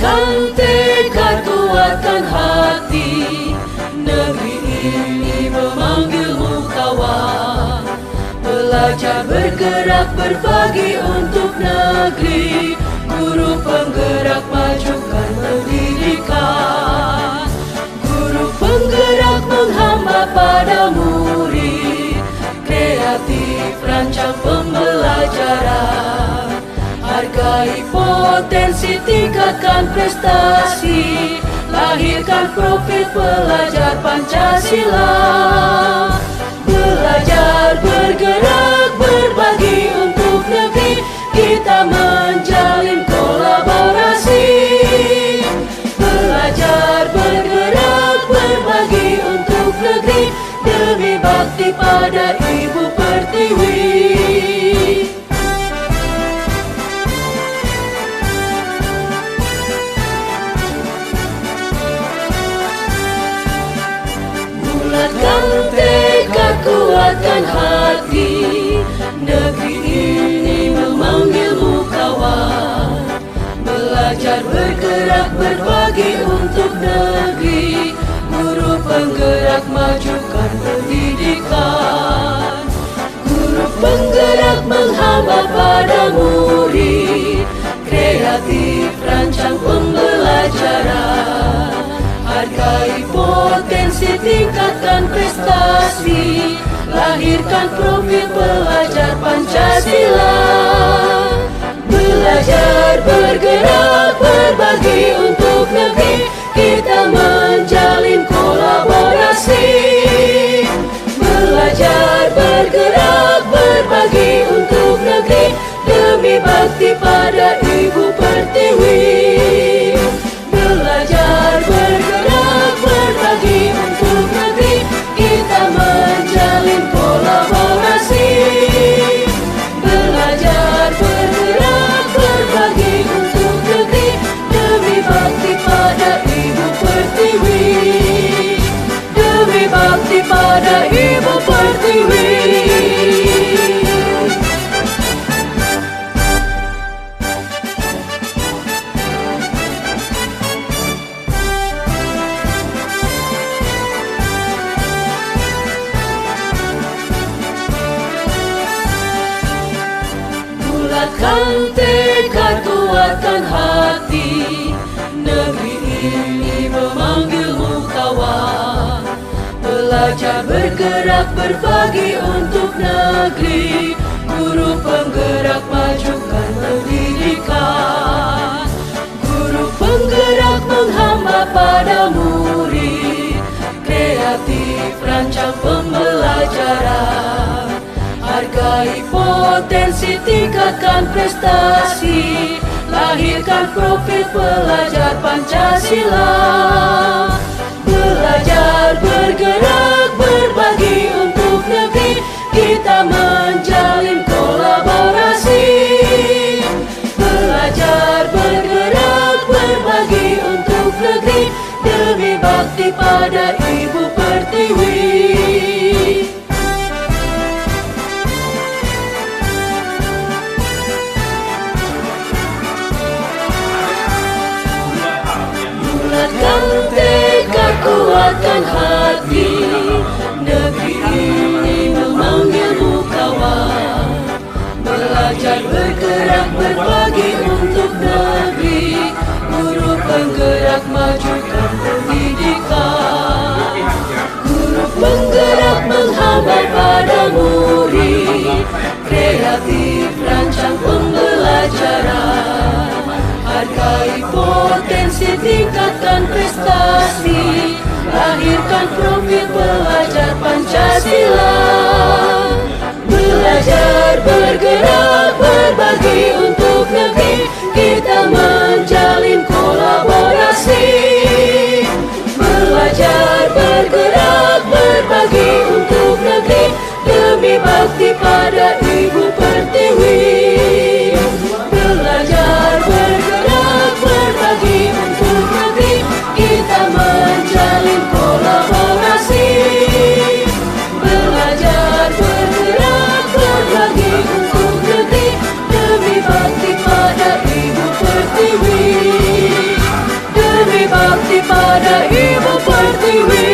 Bulatkan tekad, kuatkan hati. Negeri ini memanggilmu kawan. Belajar, bergerak, berbagi untuk negeri. Guru penggerak, majukan pendidikan. Guru penggerak menghamba pada murid. Kreatif, rancang pembelajaran. Hargai potensi, tingkatkan prestasi. Lahirkan profil pelajar Pancasila. Belajar, bergerak, berbagi untuk negeri. Kita menjalin kolaborasi. Belajar, bergerak, berbagi untuk negeri. Demi bakti pada Ibu Pertiwi. Bulatkan tekad, kuatkan hati. Negeri ini memanggilmu kawan. Belajar, bergerak, berbagi untuk negeri. Guru penggerak, majukan pendidikan. Guru penggerak menghamba pada murid. Kreatif, rancang pembelajaran. Hargai potensi, tingkatkan prestasi. Lahirkan profil pelajar Pancasila. Belajar, bergerak, berbagi untuk negeri. Kita menjalin kolaborasi. Belajar, bergerak, berbagi untuk negeri. Demi bakti pada Ibu Pertiwi. Belajar, bergerak, berbagi untuk negeri. Kita menjalin kolaborasi. Belajar, bergerak, berbagi untuk negeri. Demi bakti pada Ibu Pertiwi. Demi bakti pada Ibu Pertiwi. Bulatkan tekad, kuatkan hati. Negeri ini memanggilmu kawan. Belajar, bergerak, berbagi untuk negeri. Guru penggerak, majukan pendidikan. Guru penggerak menghamba pada murid. Kreatif, rancang pembelajaran. Hargai potensi, tingkatkan prestasi. Lahirkan profil pelajar Pancasila. Belajar, bergerak, berbagi untuk negeri. Kita menjalin kolaborasi. Belajar, bergerak, berbagi untuk negeri. Demi bakti pada Ibu Pertiwi. Bulatkan tekad, kuatkan hati. Negeri ini memanggilmu kawan. Belajar, bergerak, berbagi untuk negeri. Guru penggerak, majukan pendidikan. Guru penggerak menghamba pada murid. Kreatif, rancang pembelajaran. Hargai potensi, tingkatkan prestasi. Lahirkan profil pelajar Pancasila. Belajar, bergerak, berbagi untuk negeri. Kita menjalin kolaborasi. Belajar, bergerak, berbagi untuk negeri. Demi bakti pada Ibu Pertiwi. Belajar, bergerak, berbagi untuk negeri. Kita menjalin kolaborasi. Belajar, Pertiwi.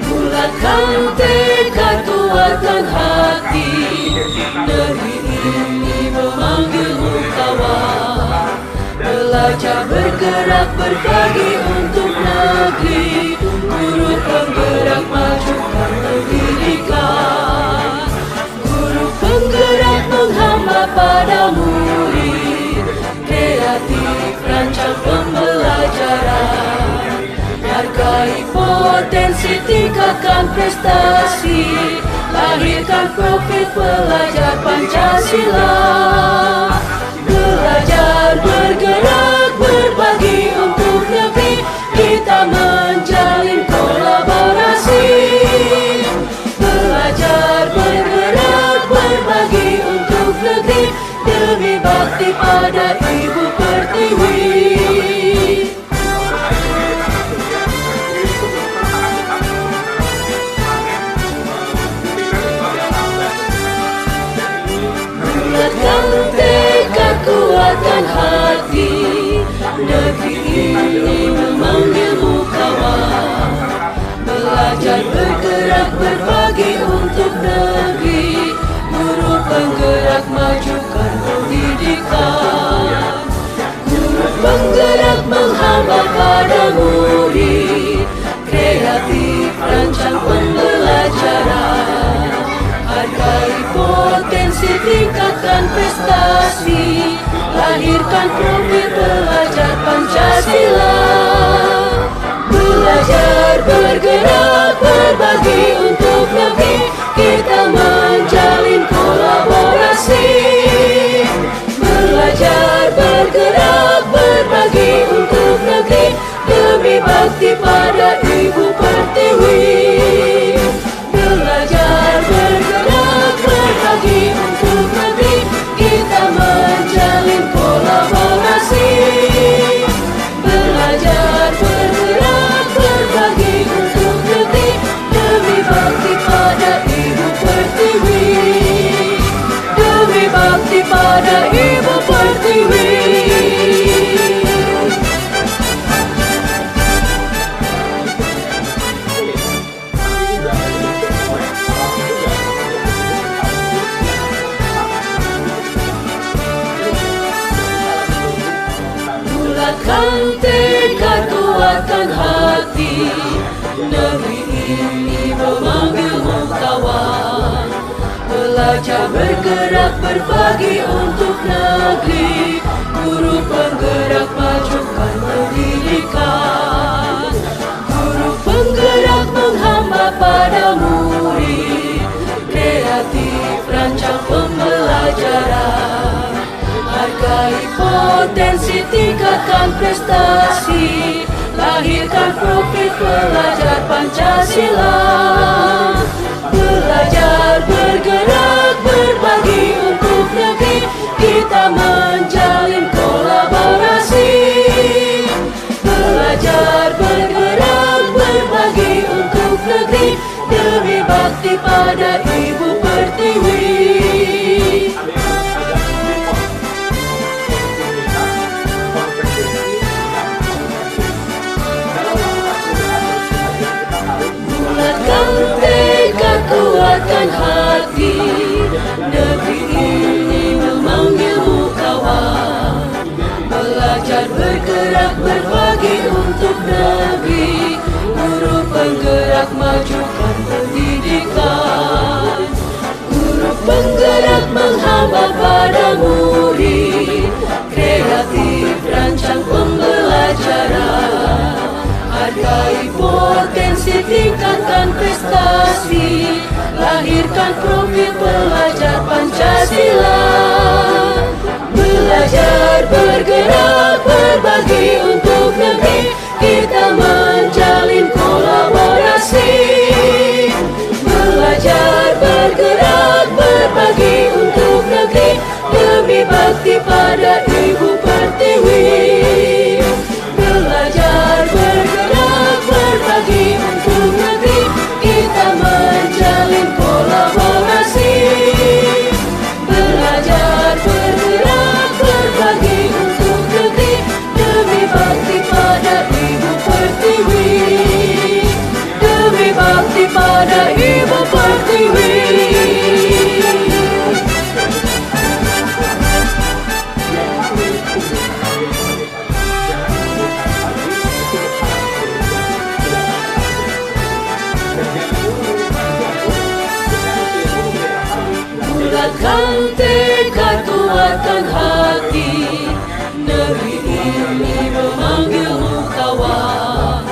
Bulatkan tekad, kuatkan hati, negeri ini memanggilmu kawan. Belajar bergerak berbagi untuk negeri, guru penggerak majukan pendidikan. Guru penggerak menghamba pada murid, kreatif rancang pembelajaran. Hargai potensi, tingkatkan prestasi, lahirkan profil pelajar Pancasila. Belajar bergerak berbagi untuk negeri, kita menjalin kolaborasi. Belajar bergerak berbagi untuk negeri, demi bakti pada Ibu Pertiwi. Bulatkan tekad, kuatkan hati, negeri ini memanggilmu kawan. Belajar bergerak berbagi untuk negeri, guru penggerak majukan pendidikan. Guru penggerak menghamba pada murid, kreatif rancang pembelajaran. Hargai potensi, tingkatkan prestasi, lahirkan profil pelajar Pancasila. Belajar bergerak berbagi untuk negeri, kita menjalin kolaborasi. Belajar bergerak berbagi untuk negeri, demi bakti pada Ibu Pertiwi. Belajar bergerak berbagi untuk negeri, kita menjalin kolaborasi. Belajar bergerak berbagi untuk negeri, demi bakti pada Ibu Pertiwi. Demi bakti pada Ibu Pertiwi. Bulatkan tekad, kuatkan hati, negeri ini memanggilmu kawan. Belajar bergerak berbagi untuk negeri, guru penggerak majukan pendidikan. Guru penggerak menghamba pada murid, kreatif rancang pembelajaran. Hargai potensi, tingkatkan prestasi, lahirkan profil pelajar Pancasila. Belajar bergerak berbagi untuk negeri, kita menjalin kolaborasi. Belajar bergerak berbagi untuk negeri, demi bakti pada Ibu Pertiwi. Bulatkan tekad, kuatkan hati, negeri ini memanggilmu kawan. Belajar bergerak berbagi untuk negeri, guru penggerak majukan pendidikan. Guru penggerak menghamba pada murid, kreatif rancang pembelajaran. Hargai potensi, tingkatkan prestasi, lahirkan profil pelajar Pancasila. Belajar bergerak berbagi untuk negeri, kita menjalin kolaborasi. Belajar bergerak berbagi untuk negeri, demi bakti pada Ibu Pertiwi. Belajar bergerak pertiwi. Bulatkan tekad, kuatkan hati, negeri ini memanggilmu kawan.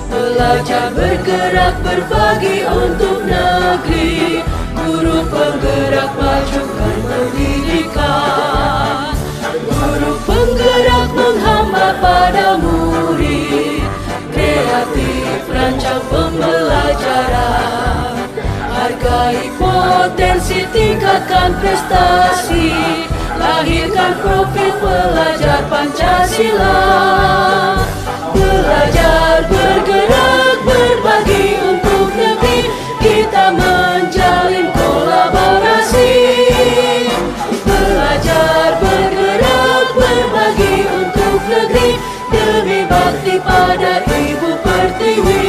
Belajar bergerak berbagi untuk negeri, guru penggerak majukan pendidikan. Guru penggerak menghamba pada murid, kreatif rancang pembelajaran. Hargai potensi, tingkatkan prestasi, lahirkan profil pelajar Pancasila. Belajar bergerak berbagi untuk negeri, kita menjalin kolaborasi. Belajar bergerak berbagi untuk negeri, demi bakti pada Ibu Pertiwi.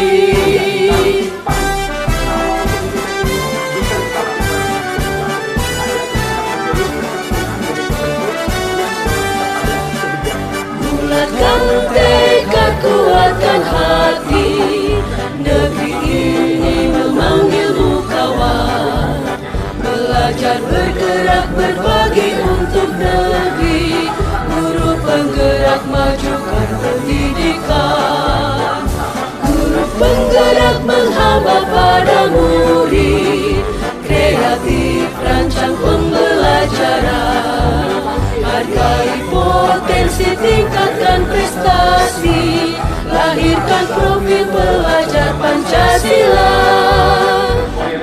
Bulatkan tekad, kuatkan hati, negeri ini memanggilmu kawan. Belajar bergerak berbagi untuk negeri, guru penggerak majukan pendidikan. Guru penggerak menghamba pada murid, kreatif rancang pembelajaran. Hargai potensi, tingkatkan prestasi, lahirkan profil pelajar Pancasila.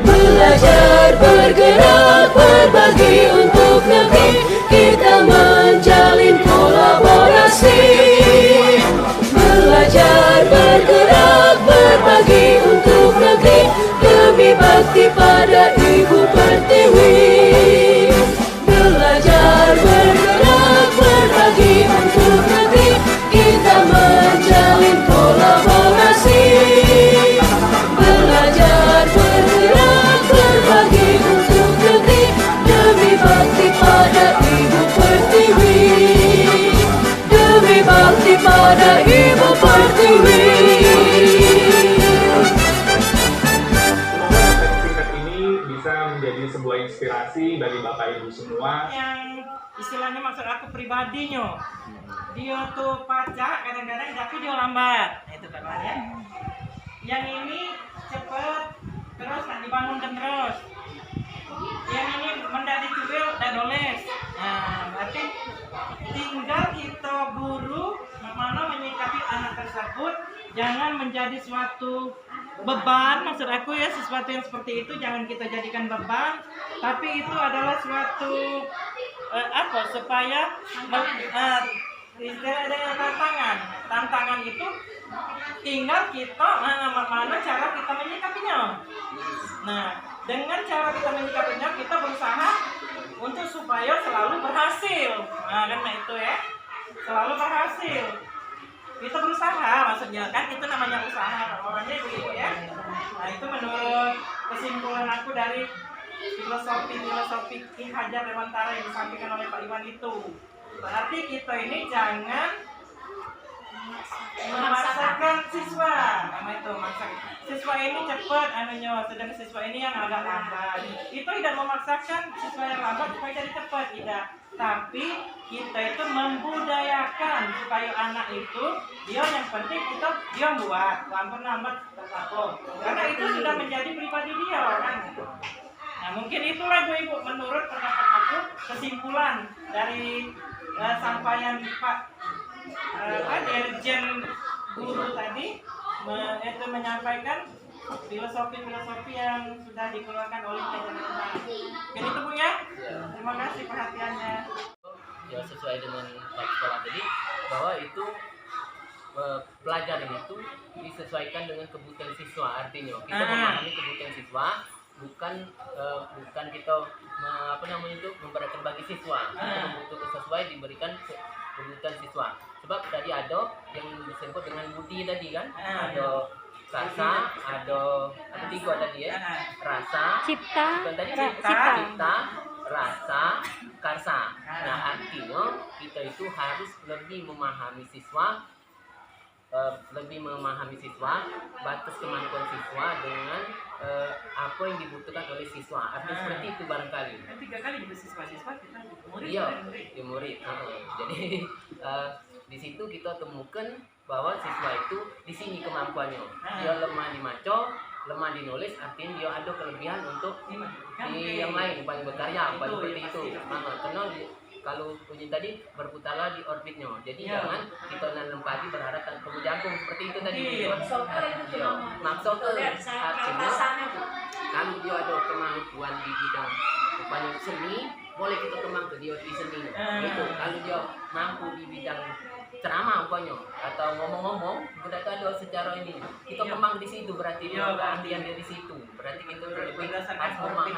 Belajar bergerak berbagi untuk negeri, kita menjalin kolaborasi. Belajar bergerak berbagi untuk negeri, demi bakti pada Ibu Pertiwi. Belajar bergerak berbagi untuk negeri, kita menjalin kolaborasi. Belajar bergerak berbagi untuk negeri, demi bakti pada Ibu Pertiwi. Demi bakti pada Ibu Pertiwi. Menjadi sebuah inspirasi bagi Bapak Ibu semua. Yang istilahnya maksud aku pribadinya, dia tuh pacak kadang-kadang tapi dia lambat, itu kan ya. Yang ini cepet terus nak dibangunkan terus. Yang ini menjadi cuil dan oles. Nah, berarti tinggal kita guru bagaimana menyikapi anak tersebut, jangan menjadi suatu beban. Maksud aku ya, sesuatu yang seperti itu jangan kita jadikan beban, tapi itu adalah suatu supaya ada tantangan itu tinggal kita mana cara kita menyikapinya. Nah, dengan cara kita menyikapinya, kita berusaha untuk supaya selalu berhasil. Nah, karena itu ya, selalu berhasil. Kita berusaha, maksudnya kan itu namanya usaha, orangnya begitu ya. Nah, itu menurut kesimpulan aku dari filosofi Ki Hajar Dewantara yang disampaikan oleh Pak Iwan itu. Berarti kita ini jangan memaksakan siswa, nama itu siswa ini cepat sedangkan siswa ini yang agak lambat. Itu tidak memaksakan siswa yang lambat supaya jadi cepat, tidak. Tapi kita itu membudayakan supaya anak itu dia yang penting dia buat lambat apa, karena itu sudah menjadi pribadi dia kan. Nah, mungkin itulah ibu menurut pendapat aku kesimpulan dari sampaian Pak Dirjen Guru tadi, itu menyampaikan filosofi yang sudah dikeluarkan oleh Kementerian. Jadi itu Bu ya. Terima kasih perhatiannya. Ya, sesuai dengan Pak Sekolah tadi bahwa itu pelajaran itu disesuaikan dengan kebutuhan siswa. Artinya kita memahami kebutuhan siswa, bukan kita memberatkan bagi siswa. Kita membutuhkan sesuai diberikan kebutuhan siswa. Sebab tadi ada yang disebut dengan budi tadi kan, ada karsa, ada 3 tadi ya. Rasa, Cipta, bukan tadi cipta. cipta, rasa, karsa. Nah, artinya kita itu harus lebih memahami siswa, batas kemampuan siswa dengan apa yang dibutuhkan oleh siswa. Artinya seperti itu barangkali. 3 kali juga siswa-siswa kita murid. Iya, di murid. Jadi di situ kita temukan bahwa siswa itu di sini kemampuannya. Dia lemah di maco, lemah di nulis, artinya dia ada kelebihan untuk di yang lain, banyak berkarya, banyak seperti itu. Karena kalau uji tadi berputarlah di orbitnya. Jadi jangan kita nanam padi berharap kamu jagung seperti itu tadi. Maksudnya artinya kalau dia ada kemampuan di bidang rupanya seni, boleh kita kembangkan dia di seni. Itu kalau dia mampu di bidang ceramah umpamanya atau ngomong-ngomong, berarti ada secara ini kita kembang di situ, berarti dia keahlian dia di situ. Berarti kita lebih harus memahami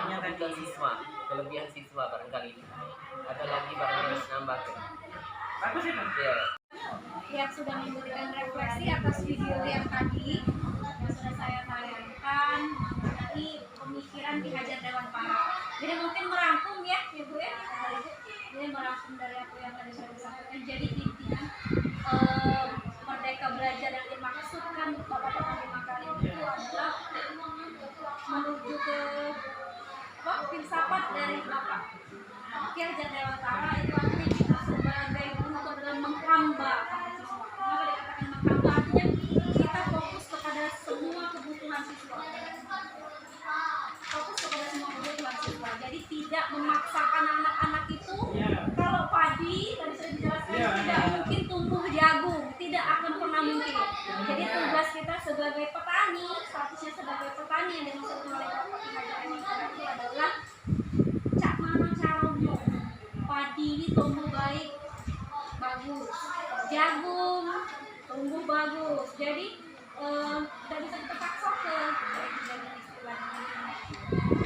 kelebihan siswa barangkali. Ada lagi barangkali nambahkan. Bagus itu. Ya. Yang sudah memberikan refleksi atas video yang tadi yang sudah saya tayangkan dari pemikiran Ki Hajar Dewantara. Jadi mungkin merangkum ya Bu ya, Jadi merangkum dari apa yang tadi saya sampaikan. Jadi intinya Merdeka Belajar yang dimaksudkan Bapak-bapak di Makarim itu adalah menuju ke filsafat dari Bapak Ki Hajar Dewantara. Itu artinya kita sebagai guru dalam menghamba siswa. Kenapa dikatakan menghamba? Artinya kita fokus kepada semua kebutuhan siswa. Jadi tidak memaksakan anak-anak itu. Kalau padi tadi sudah dijelaskan tidak mungkin tumbuh jagung, tidak akan pernah mungkin. Jadi tugas kita sebagai petani, statusnya sebagai petani yang dimaksudkan oleh Bapak Ki Hajar Dewantara itu adalah cak mana caranya padi ini tumbuh baik, bagus, jagung tumbuh bagus. Jadi tidak bisa kita paksa ke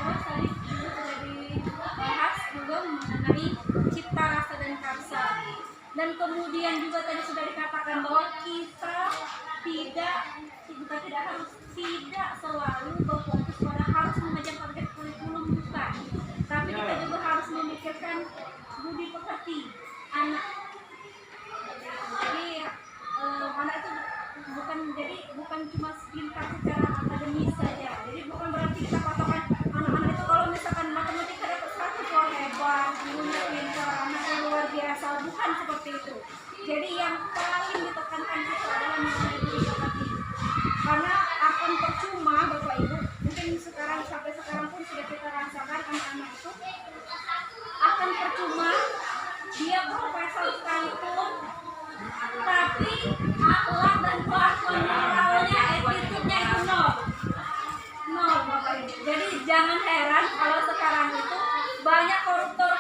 terus tadi sudah dibahas juga mengenai cipta, rasa, dan karsa. Dan kemudian juga tadi sudah dikatakan bahwa kita tidak selalu berfokus pada harus mengejar target kurikulum, bukan. Tapi kita juga harus memikirkan budi pekerti anak. Jadi anak itu bukan cuma pintar secara akademis saja. Jadi bukan berarti kita patokan anak-anak itu kalau misalkan matematika dapat 100 wah hebat, gurunya pintar, anaknya luar biasa, bukan seperti itu. Jadi yang paling ditekankan itu adalah mengenai budi pekerti. Karena akan percuma Bapak Ibu, mungkin sampai sekarang pun sudah kita rasakan anak-anak itu akan percuma dia profesor sekalipun, tapi akhlak dan kelakuan moralnya, attitude-nya itu nol Bapak Ibu. Jadi jangan heran kalau sekarang itu banyak koruptor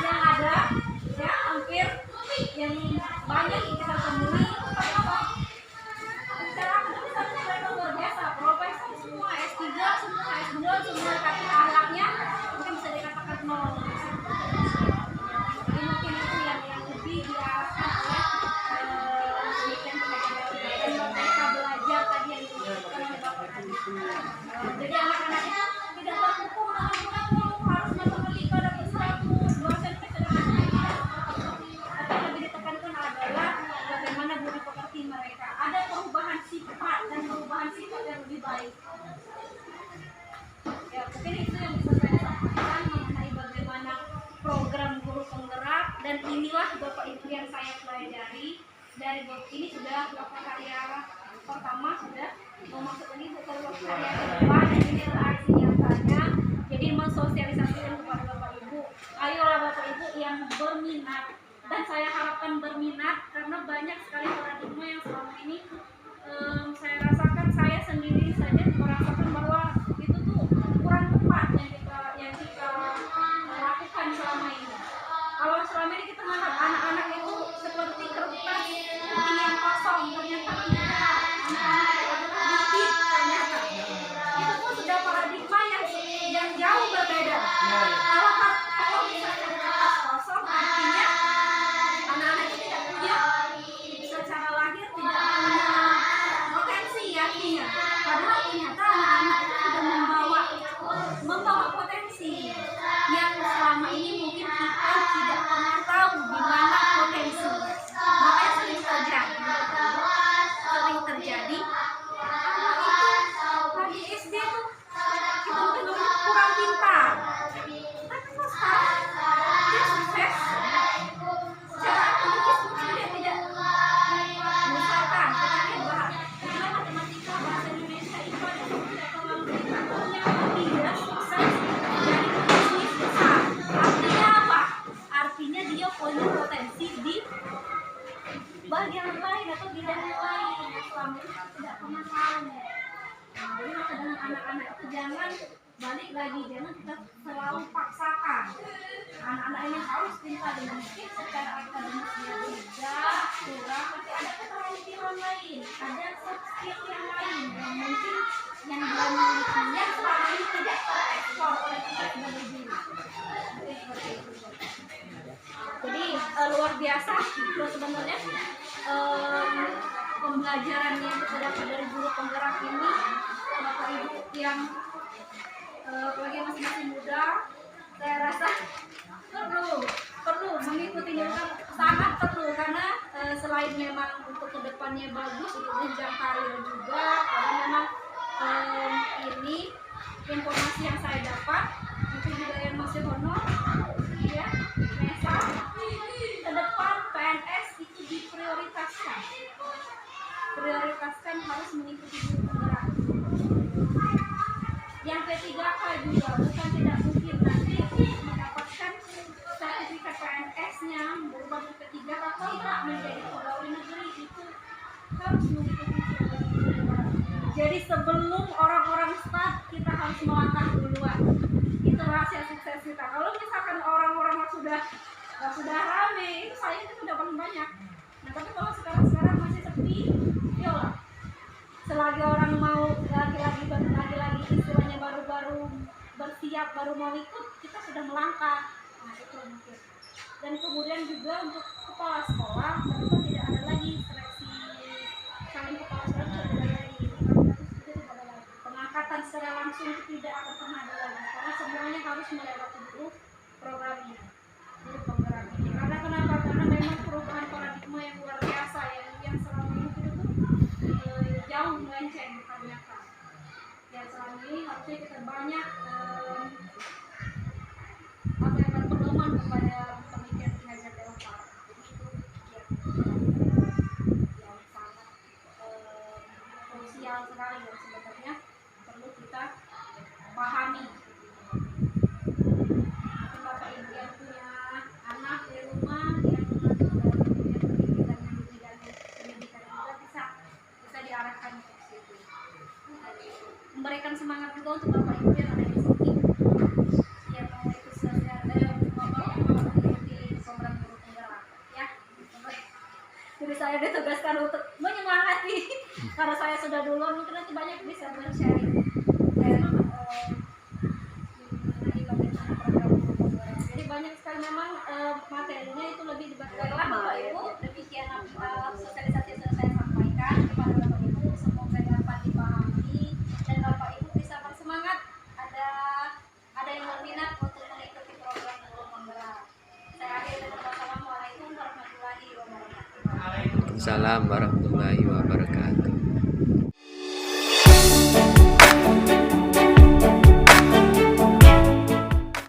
yang ada ya, hampir yang banyak kita temui. Secara akademis mereka luar biasa, profesor semua, S3 semua, S2 semua, tapi akhlaknya mungkin bisa dikatakan nol. Jadi mungkin itu yang lebih diarahkan oleh pemikiran dan Merdeka Belajar tadi yang disebutkan oleh Bapak tadi. Jadi anak-anak itu tidak terhukum dengan kurikulum harus matematika dapat 100, dosen tapi lebih ditekankan adalah bagaimana budi pekerti mereka. Ada perubahan sifat dan perubahan sifat yang lebih baik. Ya, mungkin itu yang bisa saya sampaikan mengenai bagaimana program guru penggerak, dan inilah Bapak Ibu yang saya pelajari dari ini sudah karya pertama sudah masuk ini bukan karya kedua, dan ini adalah aksi nyatanya. Jadi mensosialisasikan kepada Bapak Ibu, ayolah Bapak Ibu yang berminat, dan saya harapkan berminat karena banyak sekali paradigma yang selama ini saya rasakan, saya sendiri saja merasakan bahwa itu tuh kurang tepat yang kita lakukan selama ini. Kalau selama ini kita melihat anak-anak itu seperti kertas putih yang kosong, ternyata tidak. Anak-anak itu adalah bukti, ternyata itu pun sudah paradigma yang jauh berbeda. Kalau misalnya kertas kosong, artinya anak-anak itu tidak punya secara lahir, tidak punya jangan balik lagi, jangan kita selalu paksakan anak-anak ini harus pintar dengan mungkin secara akademis dia tidak kurang, tapi ada keterampilan lain, ada soft skill yang lain yang mungkin yang dia milikinya selama ini tidak terekspor oleh kita sebagai guru. Jadi luar biasa itu sebenarnya pembelajarannya yang kita dapat dari guru penggerak ini, Bapak Ibu yang apalagi masih muda, saya rasa perlu mengikuti dulu, kan sangat perlu, karena selain memang untuk kedepannya bagus untuk jenjang karir juga, karena memang ini informasi yang saya dapat mungkin juga yang masih honor ya, Nesa, ke depan PNS itu diprioritaskan harus mengikuti guru penggerak. Yang P3K juga bukan tidak mungkin nanti mendapatkan sertifikat PNS-nya berubah ke P3K kontrak menjadi pegawai negeri, itu harus mengikuti guru penggerak. Jadi sebelum orang-orang start kita harus melangkah duluan. Itu rahasia sukses kita. Kalau misalkan orang-orang sudah rame, itu saya itu sudah paling banyak. Nah tapi kalau sekarang masih sepi, yolah. Selagi orang mau lagi istilahnya baru bersiap, baru mau ikut, kita sudah melangkah. Nah itu mungkin. Dan kemudian juga untuk kepala sekolah, tentu tidak ada lagi seleksi calon kepala sekolah, tidak ada lagi. Pengangkatan secara langsung tidak akan pernah ada lagi, karena semuanya harus melewati dulu program ini, dulu program ini. Karena kenapa? Karena memang perubahan paradigma yang luar biasa yang selama ini itu jauh melenceng kebanyakan. Ya selama ini harusnya kita banyak berpedoman kepada pemikiran pengajar Delta. Itu yang sangat krusial sekali yang sebenarnya perlu kita pahami. Mungkin Bapak Ibu yang punya anak di rumah yang punya pendidikan juga bisa diarahkan ke situ. Memberikan semangat juga untuk Bapak Ibu yang ada di sini yang mau ikut mengikuti program guru penggerak ya. Jadi saya ditugaskan untuk menyemangati karena saya sudah duluan, mungkin nanti banyak bisa bersharing mengenai bagaimana program guru penggerak. Jadi banyak sekali memang materinya itu lebih dibacakan Bapak Ibu. Demikian sosialisasi yang sudah saya sampaikan kepada Bapak Ibu, semoga dapat dipahami dan Bapak Ibu bisa bersemangat. Ada yang berminat untuk mengikuti program guru penggerak. Saya akhiri dengan wassalamualaikum warahmatullahi wabarakatuh. Waalaikumsalam warahmatullahi wabarakatuh.